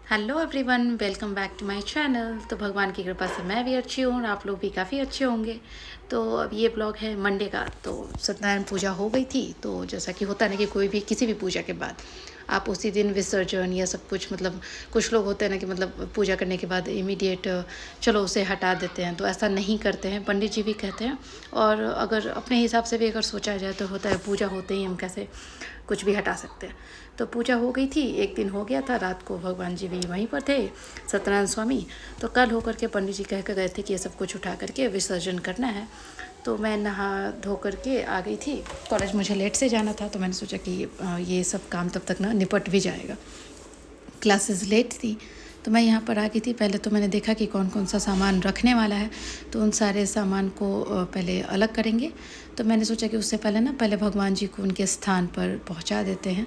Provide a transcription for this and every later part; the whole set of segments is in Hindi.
Hello everyone, welcome back to my channel. तो भगवान की कृपा से मैं भी अच्छी हूँ और आप लोग भी काफ़ी अच्छे होंगे। तो अब ये ब्लॉग है मंडे का। तो सत्यनारायण पूजा हो गई थी। तो जैसा कि होता है ना कि कोई भी किसी भी पूजा के बाद आप उसी दिन विसर्जन या सब कुछ कुछ लोग होते हैं ना कि पूजा करने के बाद इमीडिएट चलो उसे हटा देते हैं। तो ऐसा नहीं करते हैं, पंडित जी भी कहते हैं। और अगर अपने हिसाब से भी अगर सोचा जाए तो होता है पूजा होते ही हम कैसे कुछ भी हटा सकते हैं। तो पूजा हो गई थी, एक दिन हो गया था, रात को भगवान जी भी वहीं पर थे, सत्यनारायण स्वामी। तो कल होकर के पंडित जी कह कर गए थे कि ये सब कुछ उठा करके विसर्जन करना है। तो मैं नहा धो करके आ गई थी। कॉलेज मुझे लेट से जाना था, तो मैंने सोचा कि ये सब काम तब तक ना निपट भी जाएगा। क्लासेस लेट थी तो मैं यहाँ पर आ गई थी। पहले तो मैंने देखा कि कौन कौन सा सामान रखने वाला है, तो उन सारे सामान को पहले अलग करेंगे। तो मैंने सोचा कि उससे पहले भगवान जी को उनके स्थान पर पहुँचा देते हैं।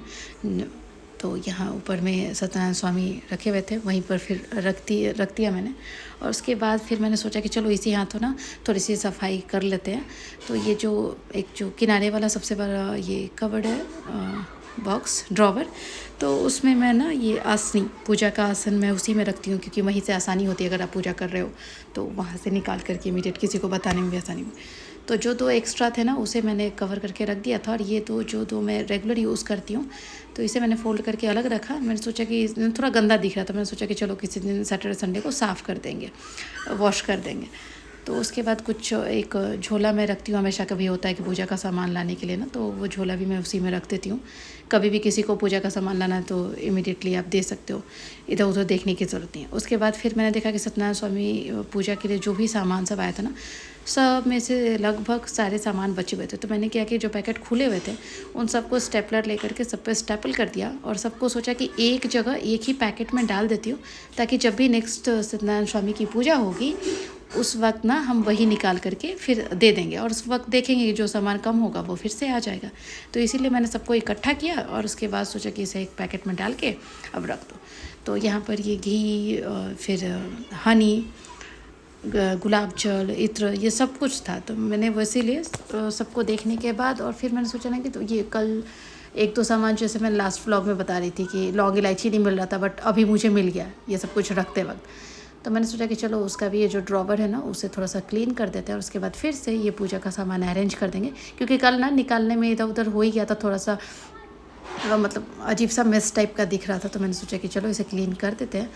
तो यहाँ ऊपर में सत्यनारायण स्वामी रखे हुए थे, वहीं पर फिर रख दिया मैंने। और उसके बाद फिर मैंने सोचा कि चलो इसी हाथों ना थोड़ी सी सफाई कर लेते हैं। तो ये जो किनारे वाला सबसे बड़ा ये कवर्ड है, बॉक्स ड्रॉवर, तो उसमें मैं ना ये आसनी, पूजा का आसन मैं उसी में रखती हूँ, क्योंकि वहीं से आसानी होती है। अगर आप पूजा कर रहे हो तो वहाँ से निकाल करके इमीडिएट किसी को बताने में भी आसानी हुई। तो जो दो एक्स्ट्रा थे ना उसे मैंने कवर करके रख दिया था। और ये जो दो मैं रेगुलर यूज़ करती हूँ, तो इसे मैंने फ़ोल्ड करके अलग रखा। मैंने सोचा कि थोड़ा गंदा दिख रहा था, मैंने सोचा कि चलो किसी दिन सैटरडे संडे को साफ़ कर देंगे, वॉश कर देंगे। तो उसके बाद कुछ एक झोला मैं रखती हूँ हमेशा। कभी होता है कि पूजा का सामान लाने के लिए ना, तो वो झोला भी मैं उसी में रख देती हूँ। कभी भी किसी को पूजा का सामान लाना है तो इमीडिएटली आप दे सकते हो, इधर उधर देखने की ज़रूरत नहीं है। उसके बाद फिर मैंने देखा कि सत्यनारायण स्वामी पूजा के लिए जो भी सामान सब आया था ना, सब में से लगभग सारे सामान बचे हुए थे। तो मैंने क्या कि जो पैकेट खुले हुए थे उन सबको स्टेपलर लेकर के सब पे स्टेपल कर दिया, और सबको सोचा कि एक जगह एक ही पैकेट में डाल देती हूँ, ताकि जब भी नेक्स्ट सत्यनारायण स्वामी की पूजा होगी उस वक्त ना हम वही निकाल करके फिर दे देंगे, और उस वक्त देखेंगे कि जो सामान कम होगा वो फिर से आ जाएगा। तो इसीलिए मैंने सबको इकट्ठा किया और उसके बाद सोचा कि इसे एक पैकेट में डाल के अब रख दो। तो यहाँ पर ये घी, फिर हनी, गुलाब जल, इत्र, ये सब कुछ था। तो मैंने वैसे लिए सबको देखने के बाद, और फिर मैंने सोचा ना कि तो ये कल एक दो सामान, जैसे मैं लास्ट व्लॉग में बता रही थी कि लौंग इलायची नहीं मिल रहा था, बट अभी मुझे मिल गया ये सब कुछ रखते वक्त। तो मैंने सोचा कि चलो उसका भी ये जो ड्रॉवर है ना उसे थोड़ा सा क्लीन कर देते हैं, और उसके बाद फिर से ये पूजा का सामान अरेंज कर देंगे। क्योंकि कल ना निकालने में इधर उधर हो ही गया था, थोड़ा सा अजीब सा मेस टाइप का दिख रहा था। तो मैंने सोचा कि चलो इसे क्लीन कर देते हैं।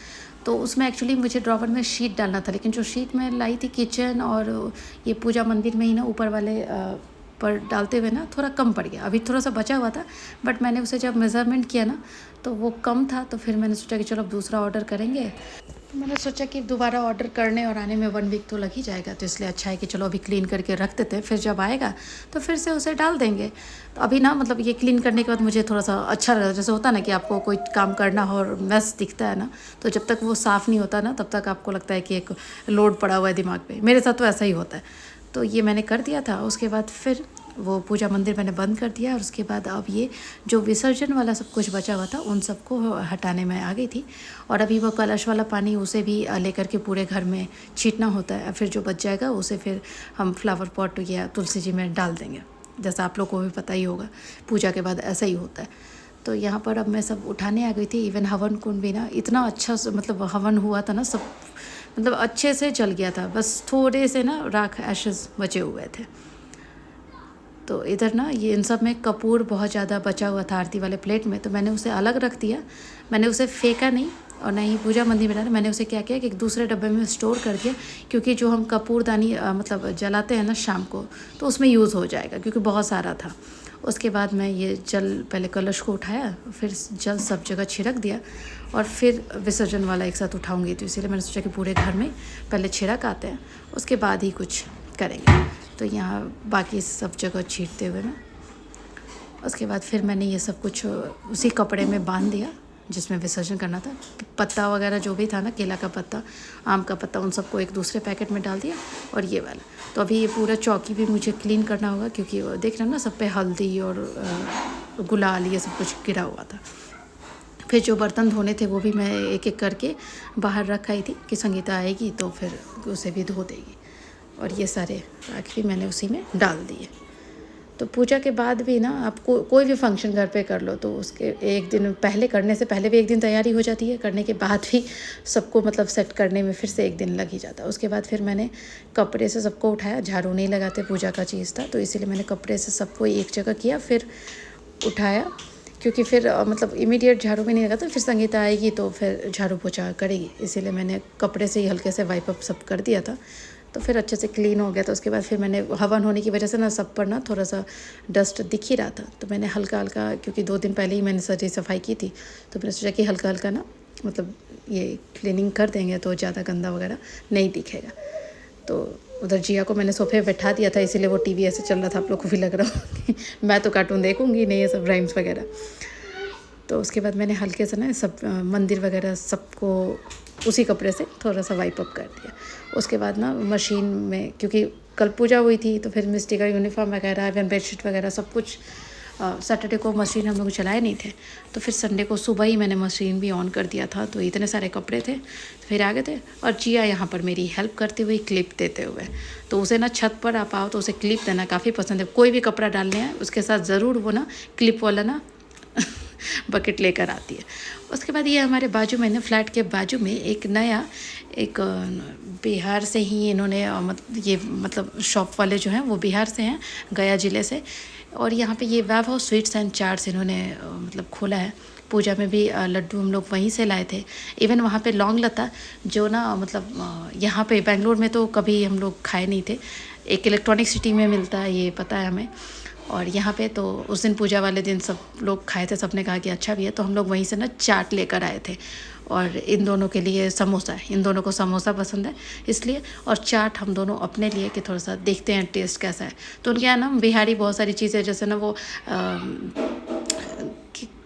तो उसमें एक्चुअली मुझे ड्रॉवर में शीट डालना था, लेकिन जो शीट मैं लाई थी किचन और ये पूजा मंदिर में ही ना ऊपर वाले पर डालते हुए ना थोड़ा कम पड़ गया। अभी थोड़ा सा बचा हुआ था, बट मैंने उसे जब मेज़रमेंट किया ना तो वो कम था। तो फिर मैंने सोचा कि चलो अब दूसरा ऑर्डर करेंगे। तो मैंने सोचा कि दोबारा ऑर्डर करने और आने में 1 वीक तो लग ही जाएगा, तो इसलिए अच्छा है कि चलो अभी क्लीन करके रख देते हैं, फिर जब आएगा तो फिर से उसे डाल देंगे। तो अभी ना ये क्लीन करने के बाद मुझे थोड़ा सा अच्छा लगा। जैसे होता है ना कि आपको कोई काम करना हो और मेस दिखता है ना, तो जब तक वो साफ़ नहीं होता ना तब तक आपको लगता है कि एक लोड पड़ा हुआ है दिमाग पे। मेरे साथ तो ऐसा ही होता है। तो ये मैंने कर दिया था। उसके बाद फिर वो पूजा मंदिर मैंने बंद कर दिया, और उसके बाद अब ये जो विसर्जन वाला सब कुछ बचा हुआ था उन सबको हटाने में आ गई थी। और अभी वो कलश वाला पानी उसे भी लेकर के पूरे घर में छींटना होता है। फिर जो बच जाएगा उसे फिर हम फ्लावर पॉट या तुलसी जी में डाल देंगे, जैसा आप लोग को भी पता ही होगा, पूजा के बाद ऐसा ही होता है। तो यहाँ पर अब मैं सब उठाने आ गई थी। इवन हवन कुंड भी ना इतना अच्छा हवन हुआ था ना, सब अच्छे से जल गया था, बस थोड़े से ना राख एशेस बचे हुए थे। तो इधर ना ये इन सब में कपूर बहुत ज़्यादा बचा हुआ था आरती वाले प्लेट में, तो मैंने उसे अलग रख दिया। मैंने उसे फेंका नहीं और ना ही पूजा मंदिर में डाला। मैंने उसे क्या किया कि एक दूसरे डब्बे में स्टोर कर दिया, क्योंकि जो हम कपूरदानी जलाते हैं ना शाम को, तो उसमें यूज़ हो जाएगा, क्योंकि बहुत सारा था। उसके बाद मैं ये जल पहले कलश को उठाया, फिर जल सब जगह छिड़क दिया, और फिर विसर्जन वाला एक साथ उठाऊँगी। तो इसीलिए मैंने सोचा कि पूरे घर में पहले छिड़क आते हैं, उसके बाद ही कुछ करेंगे। तो यहाँ बाकी सब जगह छींटते हुए ना, उसके बाद फिर मैंने ये सब कुछ उसी कपड़े में बांध दिया जिसमें विसर्जन करना था। पत्ता वगैरह जो भी था ना, केला का पत्ता, आम का पत्ता, उन सबको एक दूसरे पैकेट में डाल दिया, और ये वाला। तो अभी ये पूरा चौकी भी मुझे क्लीन करना होगा, क्योंकि देख रहे हो ना सब पे हल्दी और गुलाल ये सब कुछ गिरा हुआ था। फिर जो बर्तन धोने थे वो भी मैं एक एक करके बाहर रख आई थी कि संगीता आएगी तो फिर उसे भी धो देगी, और ये सारे राख भी मैंने उसी में डाल दिए। तो पूजा के बाद भी ना आप कोई भी फंक्शन घर पे कर लो तो उसके एक दिन पहले, करने से पहले भी एक दिन तैयारी हो जाती है, करने के बाद भी सबको मतलब सेट करने में फिर से एक दिन लग ही जाता है। उसके बाद फिर मैंने कपड़े से सबको उठाया, झाड़ू नहीं लगाते, पूजा का चीज़ था तो इसीलिए मैंने कपड़े से सबको एक जगह किया, फिर उठाया, क्योंकि फिर मतलब इमीडिएट झाड़ू भी नहीं लगा तो फिर संगीता आएगी तो फिर झाड़ू पोछा करेगी, इसीलिए मैंने कपड़े से ही हल्के से वाइप अप सब कर दिया था। तो फिर अच्छे से क्लीन हो गया। तो उसके बाद फिर मैंने हवन होने की वजह से ना सब पर ना थोड़ा सा डस्ट दिख ही रहा था, तो मैंने हल्का हल्का, क्योंकि 2 दिन पहले ही मैंने सारी सफाई की थी, तो मैंने सोचा कि हल्का हल्का ना मतलब ये क्लीनिंग कर देंगे तो ज़्यादा गंदा वगैरह नहीं दिखेगा। तो उधर जिया को मैंने सोफे पे बैठा दिया था, इसीलिए वो टीवी ऐसे चल रहा था, आप लोग को भी लग रहा हो कि मैं तो कार्टून देखूँगी नहीं, ये सब राइम्स वगैरह। तो उसके बाद मैंने हल्के से ना सब मंदिर वगैरह सबको उसी कपड़े से थोड़ा सा वाइप अप कर दिया। उसके बाद ना मशीन में, क्योंकि कल पूजा हुई थी तो फिर मिस्टी का यूनिफॉर्म वगैरह, इवन बेडशीट वगैरह सब कुछ, सैटरडे को मशीन हम लोग चलाए नहीं थे, तो फिर संडे को सुबह ही मैंने मशीन भी ऑन कर दिया था। तो इतने सारे कपड़े थे तो फिर आ गए थे। और जिया यहाँ पर मेरी हेल्प करती हुई क्लिप देते हुए, तो उसे ना छत पर आप आओ तो उसे क्लिप देना काफ़ी पसंद है। कोई भी कपड़ा डालने हैं उसके साथ ज़रूर वो ना क्लिप वाला ना बकेट लेकर आती है। उसके बाद ये हमारे बाजू में ना, फ्लैट के बाजू में एक नया, एक बिहार से ही इन्होंने ये मतलब शॉप वाले जो हैं वो बिहार से हैं, गया ज़िले से, और यहाँ पे ये वैभव स्वीट्स एंड चाट्स इन्होंने मतलब खोला है। पूजा में भी लड्डू हम लोग वहीं से लाए थे। इवन वहाँ पे लौंग लता जो ना मतलब यहाँ पे बेंगलोर में तो कभी हम लोग खाए नहीं थे, एक इलेक्ट्रॉनिक सिटी में मिलता है ये पता है हमें, और यहाँ पे तो उस दिन पूजा वाले दिन सब लोग खाए थे, सबने कहा कि अच्छा भी है, तो हम लोग वहीं से ना चाट लेकर आए थे। और इन दोनों के लिए समोसा, इन दोनों को समोसा पसंद है इसलिए, और चाट हम दोनों अपने लिए कि थोड़ा सा देखते हैं टेस्ट कैसा है। तो उनके यहाँ ना बिहारी बहुत सारी चीज़ें, जैसे ना वो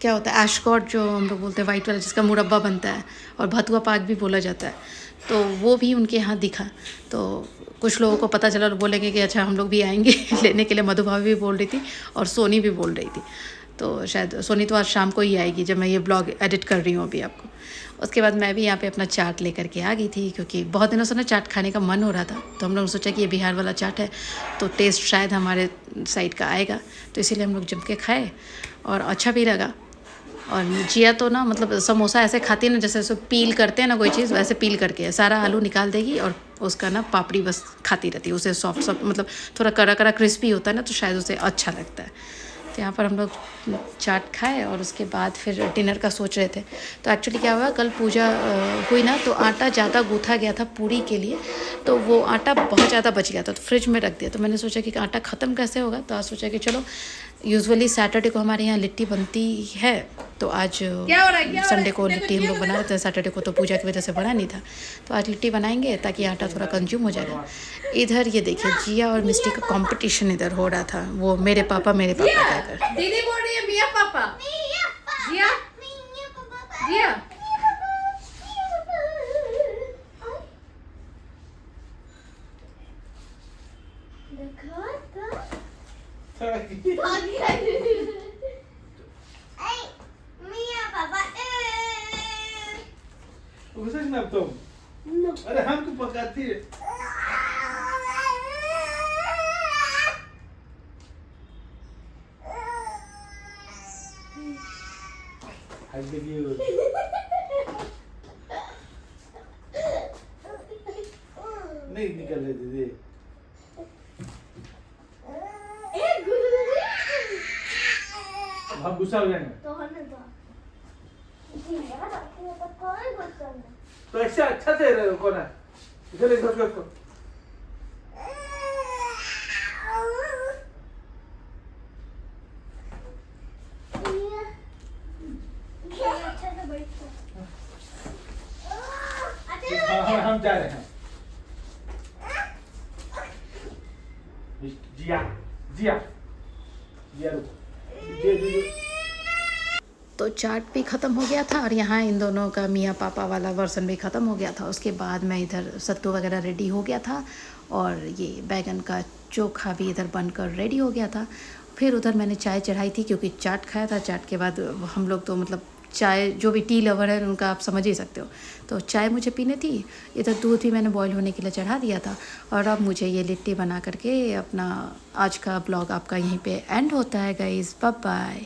क्या होता है एशकॉट जो हम लोग बोलते हैं वाइट वाला, जिसका मुरब्बा बनता है, और भतुआ पाक भी बोला जाता है, तो वो भी उनके यहाँ दिखा। तो कुछ लोगों को पता चला और बोलेंगे कि अच्छा हम लोग भी आएंगे लेने के लिए। मधु भाभी भी बोल रही थी और सोनी भी बोल रही थी, तो शायद सोनी तो आज शाम को ही आएगी जब मैं ये ब्लॉग एडिट कर रही हूँ अभी आपको। उसके बाद मैं भी यहाँ पे अपना चाट लेकर के आ गई थी, क्योंकि बहुत दिनों से ना चाट खाने का मन हो रहा था, तो हम लोग ने सोचा कि ये बिहार वाला चाट है तो टेस्ट शायद हमारे साइड का आएगा, तो इसीलिए हम लोग जम के खाए और अच्छा भी लगा। और जिया तो ना मतलब समोसा ऐसे खाती है ना, जैसे पील करते हैं ना कोई चीज़, वैसे पील करके सारा आलू निकाल देगी और उसका ना पापड़ी बस खाती रहती है। उसे सॉफ्ट मतलब थोड़ा कड़ा कड़ा क्रिस्पी होता है ना, तो शायद उसे अच्छा लगता है। तो यहाँ पर हम लोग चाट खाए और उसके बाद फिर डिनर का सोच रहे थे। तो एक्चुअली क्या हुआ, कल पूजा हुई ना, तो आटा ज़्यादा गूँथा गया था पूरी के लिए, तो वो आटा बहुत ज़्यादा बच गया था, तो फ्रिज में रख दिया। तो मैंने सोचा कि आटा ख़त्म कैसे होगा, तो आज सोचा कि चलो यूजुअली सैटरडे को हमारे यहाँ लिट्टी बनती है, तो आज संडे को लिट्टी हम लोग बना रहे थे, सैटरडे को तो पूजा की वजह से बना नहीं था, तो आज लिट्टी बनाएंगे ताकि आटा थोड़ा कंज्यूम हो जाएगा। इधर ये देखिए जिया और मिस्टी का कंपटीशन इधर हो रहा था, वो मेरे पापा कहकर। दीदी बोल रही है मिया पापा, जिया जिया अरे हम तो पकाती है। नहीं निकल रही दीदी, हम गुस्सा हो जाएंगे तो ऐसे अच्छा से कौन है इधर इधर उसको हम जा रहे हैं। जिया जिया जिया रुको, तो चाट भी ख़त्म हो गया था और यहाँ इन दोनों का मियाँ पापा वाला वर्सन भी ख़त्म हो गया था। उसके बाद मैं इधर सत्तू वगैरह रेडी हो गया था और ये बैगन का चोखा भी इधर बनकर रेडी हो गया था। फिर उधर मैंने चाय चढ़ाई थी क्योंकि चाट खाया था। चाट के बाद हम लोग तो मतलब चाय जो भी टी लवर है उनका आप समझ ही सकते हो। तो चाय मुझे पीने थी, इधर दूध भी मैंने बॉईल होने के लिए चढ़ा दिया था और अब मुझे ये लिट्टी बना करके अपना आज का ब्लॉग आपका यहीं पे एंड होता है गाइस। Bye bye.